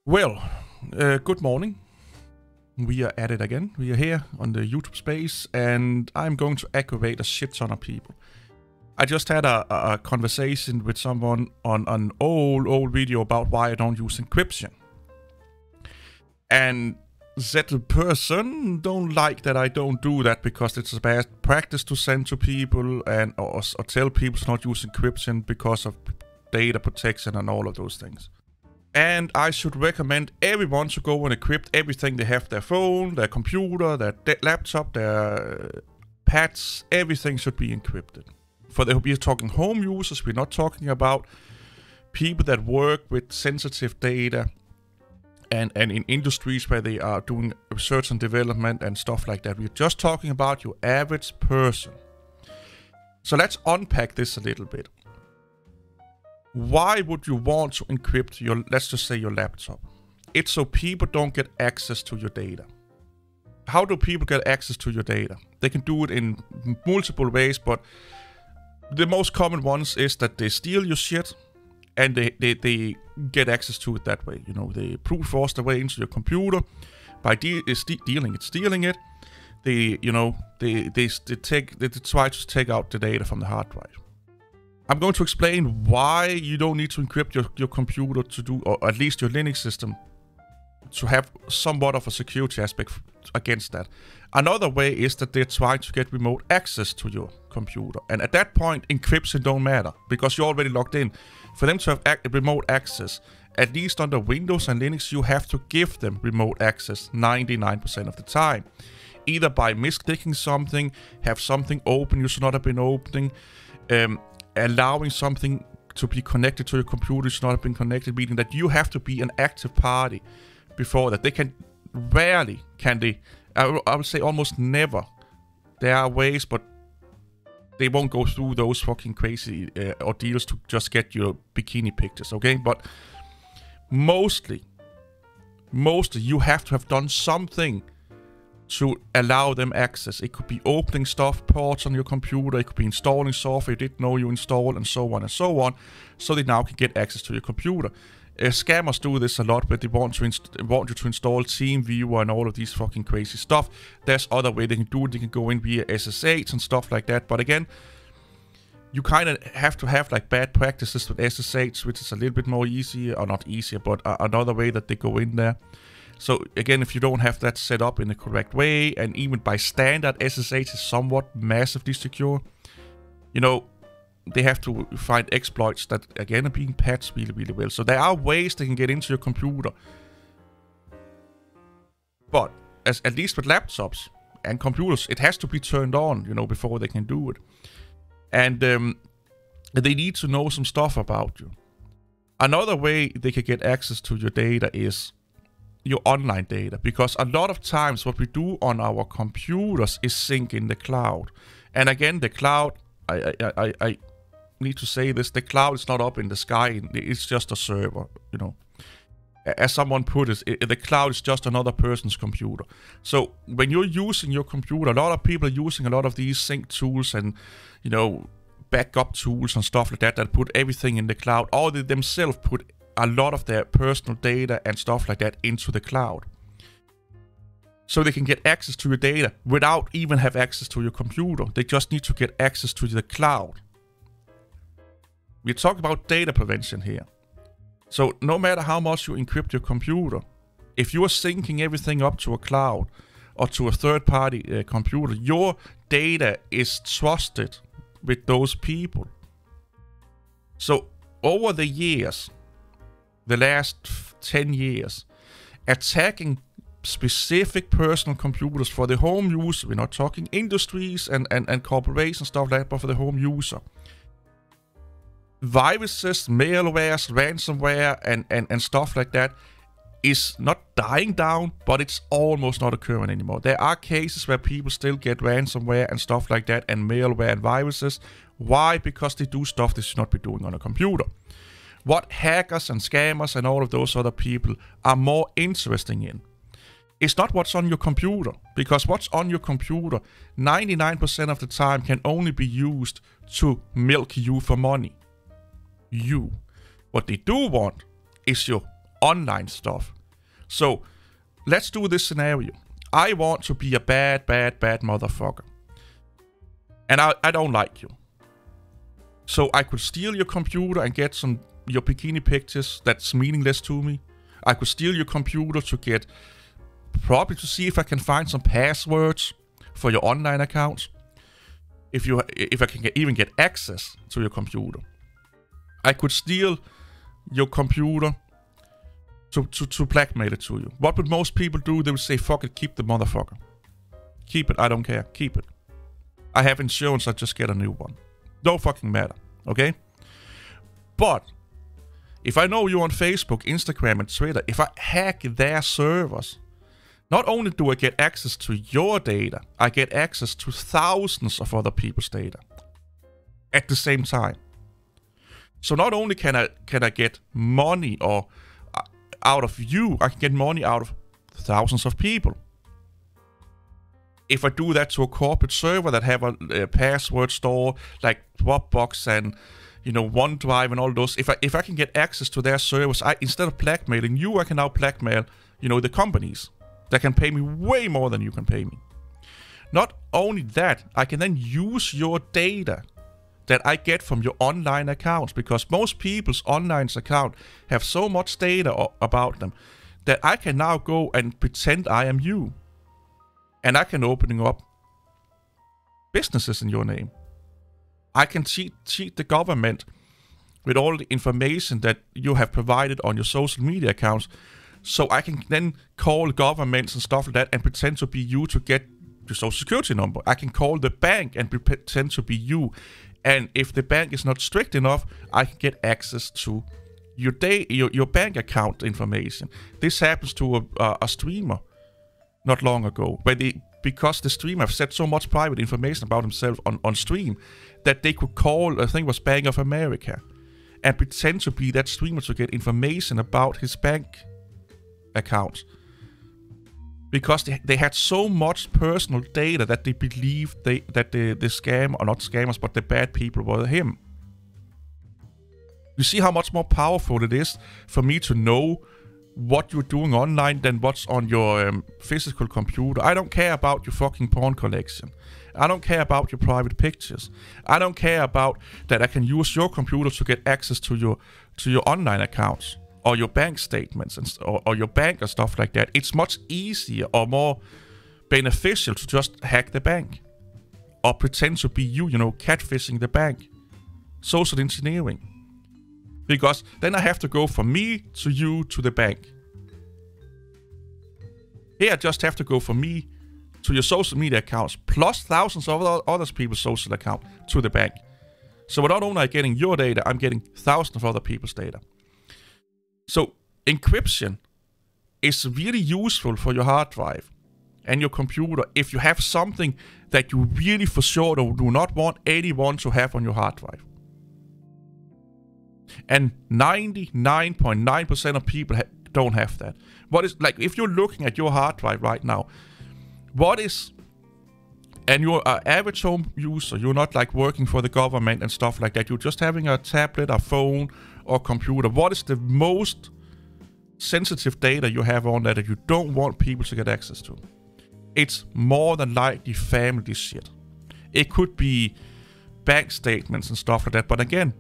Well, good morning. We are at it again. We are here on the YouTube space, and I'm going to aggravate a shit ton of people. I just had a conversation with someone on an old video about why I don't use encryption. And that person don't like that I don't do that because it's a bad practice to send to people and or tell people to not use encryption because of data protection and all of those things. And I should recommend everyone to go and encrypt everything they have, their phone, their computer, their laptop, their pads, everything should be encrypted. We're talking home users, we're not talking about people that work with sensitive data and in industries where they are doing research and development and stuff like that. We're just talking about your average person. So let's unpack this a little bit. Why would you want to encrypt your, let's just say your laptop? It's so people don't get access to your data. How do people get access to your data? They can do it in multiple ways, but the most common ones is that they steal your shit and they get access to it that way. You know, they brute force their way into your computer by stealing it. They try to take out the data from the hard drive. I'm going to explain why you don't need to encrypt your computer to do, or at least your Linux system, to have somewhat of a security aspect against that. Another way is that they're trying to get remote access to your computer. And at that point, encryption don't matter because you're already logged in. For them to have remote access, at least under Windows and Linux, you have to give them remote access 99% of the time. Either by misclicking something, have something open you should not have been opening, allowing something to be connected to your computer you should not have been connected, meaning that you have to be an active party before that. They can rarely, I would say almost never. There are ways, but they won't go through those fucking crazy ordeals to just get your bikini pictures, okay? But mostly you have to have done something to allow them access. It could be opening stuff, ports on your computer, it could be installing software you didn't know you installed, and so on, so they now can get access to your computer. Scammers do this a lot, but they want you to install TeamViewer and all of these fucking crazy stuff. There's other way they can do it. They can go in via SSH and stuff like that, but again, you kind of have to have like bad practices with SSH, which is a little bit more easier, or not easier, but another way that they go in there. So again, if you don't have that set up in the correct way, and even by standard, SSH is somewhat massively secure, you know, they have to find exploits that, again, are being patched really, really well. So there are ways they can get into your computer. But, at least with laptops and computers, it has to be turned on, you know, before they can do it. And they need to know some stuff about you. Another way they can get access to your data is your online data, because a lot of times what we do on our computers is sync in the cloud. And again, the cloud, I need to say this, the cloud is not up in the sky, it's just a server, you know. As someone put it, the cloud is just another person's computer. So when you're using your computer, a lot of people are using a lot of these sync tools and, you know, backup tools and stuff like that put everything in the cloud, or they themselves put a lot of their personal data and stuff like that into the cloud. So they can get access to your data without even have access to your computer. They just need to get access to the cloud. We're talking about data prevention here. So no matter how much you encrypt your computer, if you are syncing everything up to a cloud or to a third-party computer, your data is trusted with those people. So over the years, the last 10 years, attacking specific personal computers for the home user, we're not talking industries and corporations, stuff like that, but for the home user. Viruses, malwares, ransomware, and stuff like that is not dying down, but it's almost not occurring anymore. There are cases where people still get ransomware and stuff like that, and malware and viruses. Why? Because they do stuff they should not be doing on a computer. What hackers and scammers and all of those other people are more interested in is not what's on your computer, because what's on your computer 99% of the time can only be used to milk you for money. What they do want is your online stuff. So let's do this scenario. I want to be a bad motherfucker. And I don't like you. So I could steal your computer and get your bikini pictures that's meaningless to me. I could steal your computer to get, probably to see if I can find some passwords for your online accounts. If I can even get access to your computer. I could steal your computer to blackmail it to you. What would most people do? They would say, fuck it, keep the motherfucker. Keep it, I don't care, keep it. I have insurance, I just get a new one. Don't fucking matter, okay? But if I know you on Facebook, Instagram, and Twitter, if I hack their servers, not only do I get access to your data, I get access to thousands of other people's data at the same time. So not only can I get money out of you, I can get money out of thousands of people. If I do that to a corporate server that have a password store like Dropbox and OneDrive and all those, if I can get access to their servers, instead of blackmailing you, I can now blackmail the companies that can pay me way more than you can pay me. Not only that, I can then use your data that I get from your online accounts, because most people's online account have so much data about them that I can now go and pretend I am you. And I can open up businesses in your name. I can cheat the government with all the information that you have provided on your social media accounts. So I can then call governments and stuff like that and pretend to be you to get your social security number. I can call the bank and pretend to be you. And if the bank is not strict enough, I can get access to your bank account information. This happens to a streamer not long ago, because the streamer have set so much private information about himself on stream that they could call, I think it was Bank of America, and pretend to be that streamer to get information about his bank accounts. Because they had so much personal data that they believed that the scam, or not scammers, but the bad people were him. You see how much more powerful it is for me to know what you're doing online than what's on your physical computer. I don't care about your fucking porn collection. I don't care about your private pictures. I don't care about that I can use your computer to get access to your online accounts or your bank statements or your bank and stuff like that. It's much easier or more beneficial to just hack the bank or pretend to be you, catfishing the bank, social engineering. Because then I have to go from me to you to the bank. Here I just have to go from me to your social media accounts plus thousands of other people's social account to the bank. So not only am I getting your data, I'm getting thousands of other people's data. So encryption is really useful for your hard drive and your computer if you have something that you really for sure do not want anyone to have on your hard drive. And 99.9% of people don't have that. What is, like, if you're looking at your hard drive right now, and you're an average home user, you're not like working for the government and stuff like that, you're just having a tablet, a phone, or computer, what is the most sensitive data you have on there that you don't want people to get access to? It's more than likely family shit. It could be bank statements and stuff like that, but again,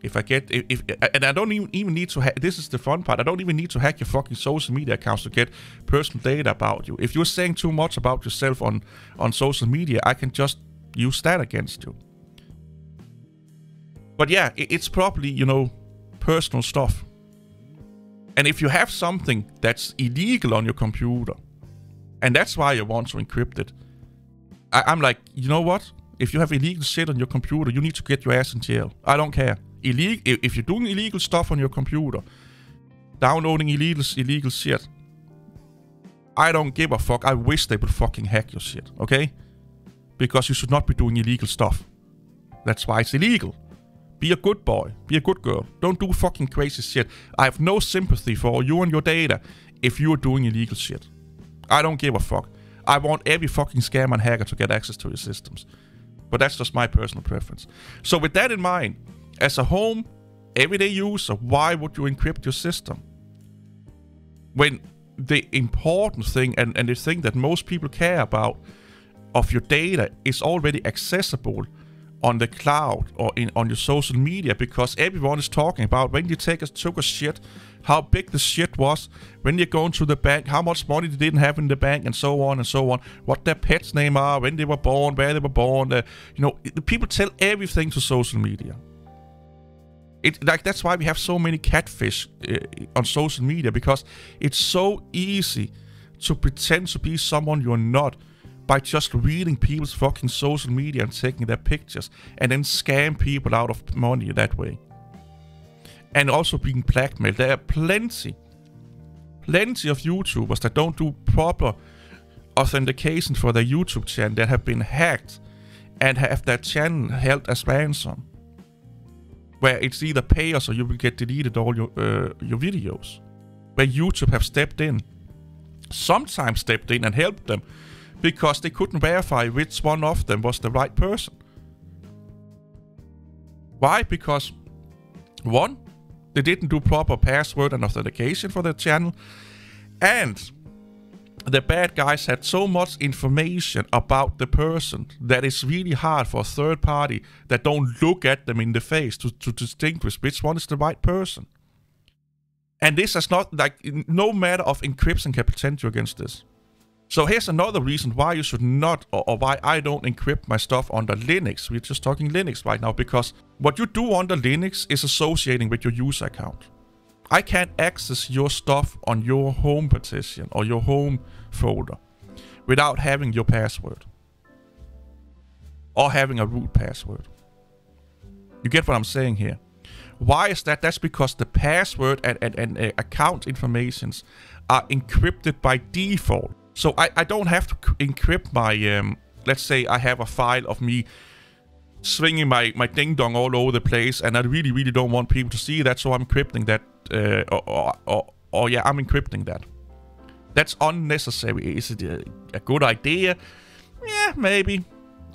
and I don't even need to hack, this is the fun part, I don't even need to hack your fucking social media accounts to get personal data about you. If you're saying too much about yourself on social media, I can just use that against you. But yeah, it's probably, personal stuff. And if you have something that's illegal on your computer, and that's why you want to encrypt it, I'm like, you know what? If you have illegal shit on your computer, you need to get your ass in jail. I don't care. If you're doing illegal stuff on your computer, downloading illegal shit, I don't give a fuck. I wish they would fucking hack your shit, okay? Because you should not be doing illegal stuff. That's why it's illegal. Be a good boy. Be a good girl. Don't do fucking crazy shit. I have no sympathy for you and your data if you're doing illegal shit. I don't give a fuck. I want every fucking scammer and hacker to get access to your systems. But that's just my personal preference. So with that in mind, as a home, everyday user, why would you encrypt your system? when the important thing and the thing that most people care about of your data is already accessible on the cloud or on your social media, because everyone is talking about when you took a shit, how big the shit was, when you're going to the bank, how much money they didn't have in the bank, and so on and so on, what their pets' name are, when they were born, where they were born. The people tell everything to social media. That's why we have so many catfish on social media, because it's so easy to pretend to be someone you're not by just reading people's fucking social media and taking their pictures and then scam people out of money that way. And also being blackmailed. There are plenty of YouTubers that don't do proper authentication for their YouTube channel that have been hacked and have their channel held as ransom, where it's either pay us or you will get deleted all your videos, where YouTube have stepped in, sometimes stepped in and helped them, because they couldn't verify which one of them was the right person. Why? Because, one, they didn't do proper password and authentication for their channel, and the bad guys had so much information about the person that it's really hard for a third party that don't look at them in the face to distinguish which one is the right person. And this is not, like, no matter of encryption can protect you against this. So here's another reason why you should not, or why I don't encrypt my stuff under Linux. We're just talking Linux right now, because what you do under Linux is associating with your user account. I can't access your stuff on your home partition or your home folder without having your password or having a root password. You get what I'm saying here? Why is that? That's because the password and account informations are encrypted by default. So I don't have to encrypt my, let's say I have a file of me swinging my ding-dong all over the place, and I really, really don't want people to see that, so I'm encrypting that, yeah, I'm encrypting that. That's unnecessary. Is it a good idea? Yeah, maybe,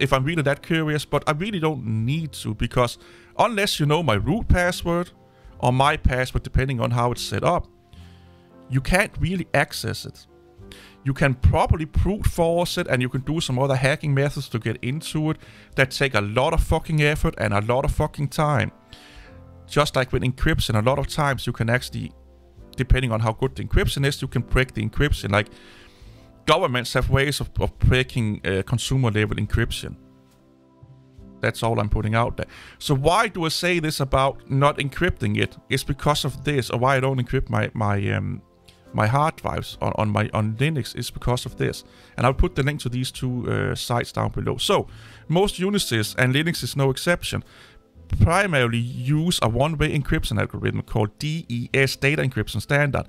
if I'm really that curious, but I really don't need to, because unless you know my root password, or my password, depending on how it's set up, you can't really access it. You can probably brute force it, and you can do some other hacking methods to get into it that take a lot of fucking effort and a lot of fucking time. Just like with encryption, a lot of times you can actually, depending on how good the encryption is, you can break the encryption. Like, governments have ways of breaking consumer level encryption. That's all I'm putting out there. So why do I say this about not encrypting it? It's because of this, or why I don't encrypt my hard drives on Linux is because of this. And I'll put the link to these two sites down below. So, most Unisys, and Linux is no exception, primarily use a one-way encryption algorithm called DES, Data Encryption Standard,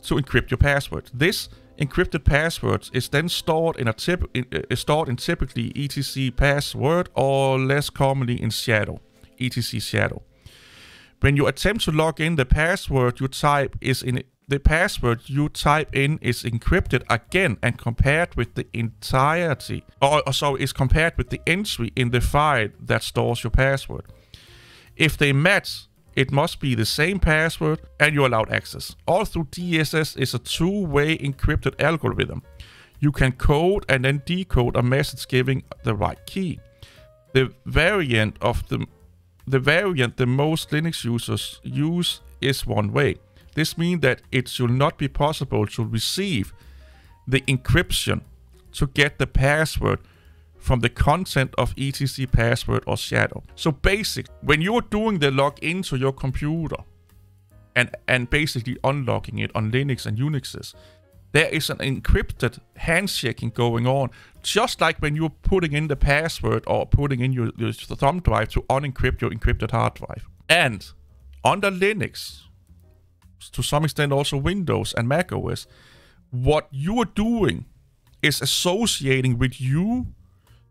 to encrypt your password. This encrypted password is then stored in typically etc password, or less commonly in shadow, etc shadow. When you attempt to log in, the password you type is encrypted again and compared with the entirety, is compared with the entry in the file that stores your password. If they match, it must be the same password and you're allowed access. All through DSS is a two-way encrypted algorithm. You can code and then decode a message giving the right key. The variant the most Linux users use is one way. This means that it should not be possible to receive the encryption to get the password from the content of etc password or shadow. So basically, when you're doing the login to your computer and basically unlocking it on Linux and Unixes, there is an encrypted handshaking going on, just like when you're putting in the password or putting in your thumb drive to unencrypt your encrypted hard drive. And under Linux, to some extent also Windows and Mac OS, what you are doing is associating with you,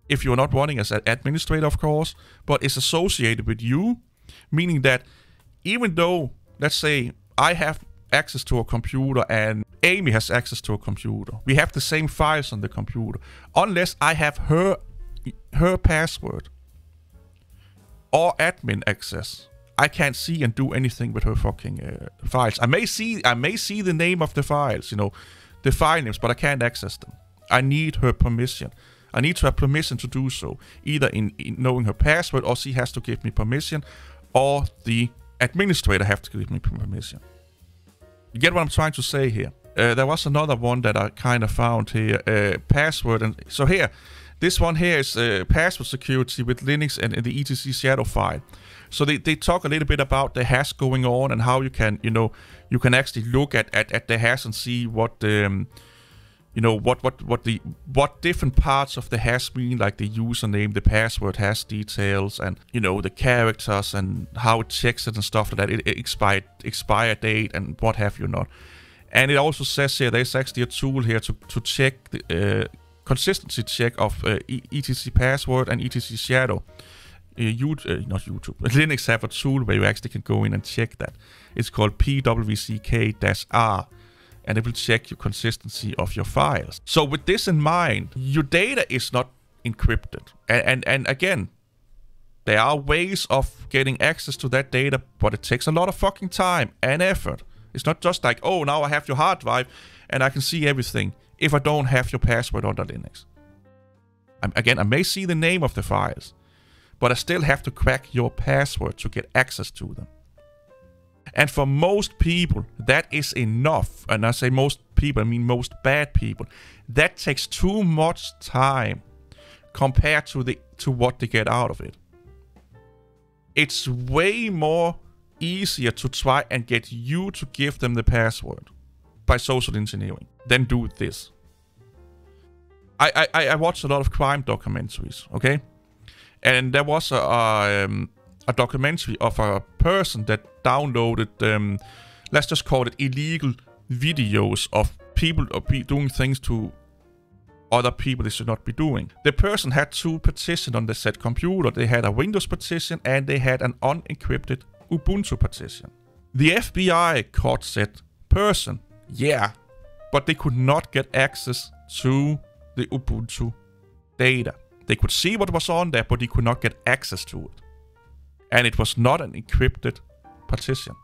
if you're not running as an administrator, of course, but it's associated with you, meaning that even though, let's say, I have access to a computer and Amy has access to a computer, we have the same files on the computer, unless I have her password or admin access, I can't see and do anything with her fucking files. I may see the name of the files, you know, the file names, but I can't access them. I need her permission. I need to have permission to do so, either in knowing her password, or she has to give me permission, or the administrator have to give me permission. You get what I'm trying to say here? There was another one that I kind of found here, password. And so here, this one here is password security with Linux and the etc shadow file. So they talk a little bit about the hash going on and how you can, you know, you can actually look at the hash and see what the you know, what different parts of the hash mean, like the username, the password, hash details, and, you know, the characters and how it checks it and stuff like that, it expire date and what have you not. And it also says here there's actually a tool here to check the consistency check of etc password and etc shadow. Not YouTube. Linux have a tool where you actually can go in and check that. It's called pwck-r. And it will check your consistency of your files. So with this in mind, your data is not encrypted. And again, there are ways of getting access to that data, but it takes a lot of fucking time and effort. It's not just like, oh, now I have your hard drive and I can see everything if I don't have your password under Linux. Again, I may see the name of the files, but I still have to crack your password to get access to them. And for most people, that is enough. And I say most people, I mean most bad people. That takes too much time compared to what they get out of it. It's way more easier to try and get you to give them the password by social engineering than do this. I watch a lot of crime documentaries, okay? And there was a documentary of a person that downloaded, let's just call it illegal videos of people doing things to other people they should not be doing. The person had two partitions on the said computer. They had a Windows partition and they had an unencrypted Ubuntu partition. The FBI caught said person, yeah, but they could not get access to the Ubuntu data. They could see what was on there, but they could not get access to it. And it was not an encrypted partition.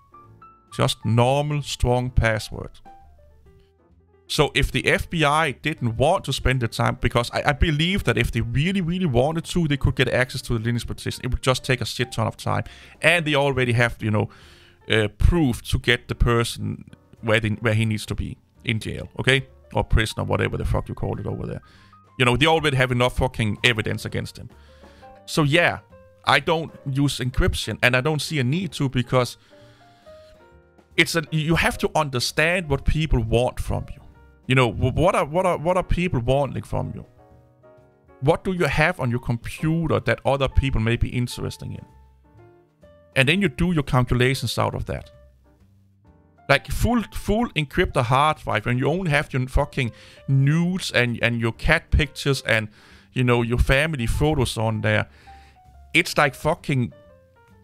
Just normal, strong password. So if the FBI didn't want to spend the time, because I believe that if they really, really wanted to, they could get access to the Linux partition. It would just take a shit ton of time. And they already have, you know, proof to get the person where he needs to be, in jail, okay? Or prison, or whatever the fuck you call it over there. You know, they already have enough fucking evidence against him. So yeah, I don't use encryption, and I don't see a need to, because you have to understand what people want from you. You know, what are people wanting from you? What do you have on your computer that other people may be interested in? And then you do your calculations out of that. Like full encrypted hard drive, and you only have your fucking nudes and your cat pictures and, you know, your family photos on there. It's like fucking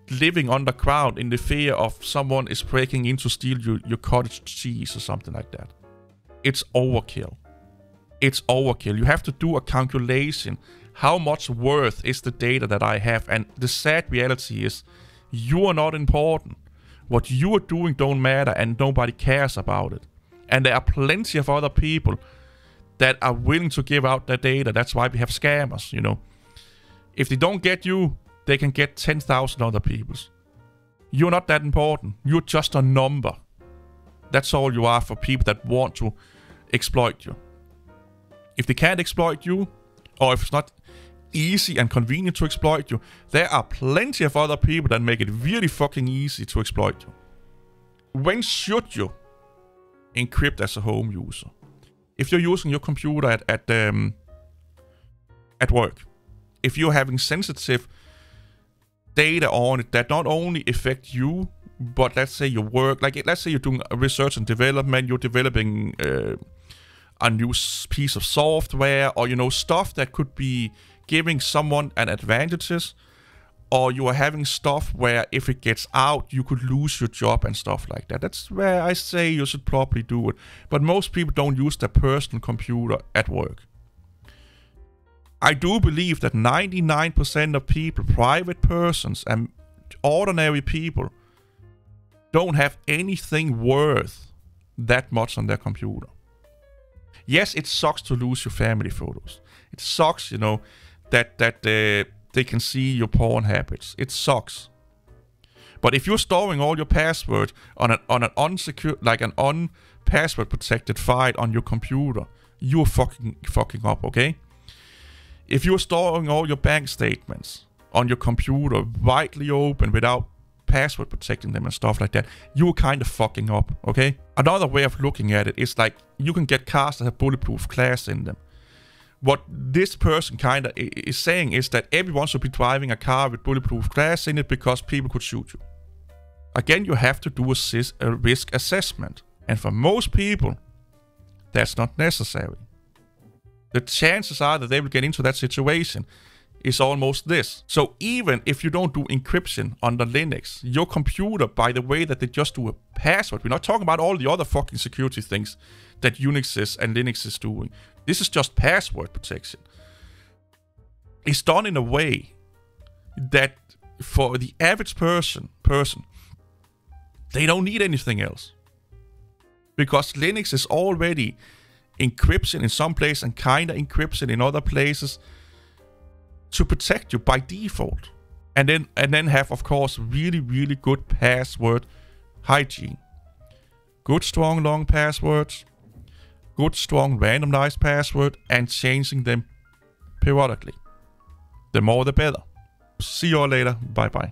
living underground in the fear of someone is breaking in to steal your cottage cheese or something like that. It's overkill. It's overkill. You have to do a calculation. How much worth is the data that I have? And the sad reality is, you are not important. What you are doing don't matter, and nobody cares about it. And there are plenty of other people that are willing to give out their data. That's why we have scammers, you know. If they don't get you, they can get 10,000 other people's. You're not that important. You're just a number. That's all you are for people that want to exploit you. If they can't exploit you, or if it's not easy and convenient to exploit you, there are plenty of other people that make it really fucking easy to exploit you. When should you encrypt as a home user? If you're using your computer at work, if you're having sensitive data on it that not only affect you, but let's say your work, like let's say you're doing research and development, you're developing a new piece of software, or, you know, stuff that could be giving someone an advantages, or you are having stuff where if it gets out, you could lose your job and stuff like that. That's where I say you should probably do it. But most people don't use their personal computer at work. I do believe that 99% of people, private persons, and ordinary people don't have anything worth that much on their computer. Yes, it sucks to lose your family photos. It sucks, you know, that they can see your porn habits. It sucks. But if you're storing all your passwords on an unsecure, like an unpassword protected file on your computer, you're fucking up, okay? If you're storing all your bank statements on your computer widely open without password protecting them and stuff like that, you're kind of fucking up, okay? Another way of looking at it is like you can get cars that have bulletproof glass in them. What this person kind of is saying is that everyone should be driving a car with bulletproof glass in it because people could shoot you. Again, you have to do a risk assessment. And for most people, that's not necessary. The chances are that they will get into that situation is almost this. So even if you don't do encryption under Linux, your computer, by the way that they just do a password, we're not talking about all the other fucking security things that Unix is and Linux is doing. This is just password protection. It's done in a way that for the average person, they don't need anything else. Because Linux is already encryption in some places and kind of encryption in other places to protect you by default. And then have, of course, really, really good password hygiene. Good, strong, long passwords. Good, strong, randomized password. And changing them periodically. The more, the better. See you all later. Bye-bye.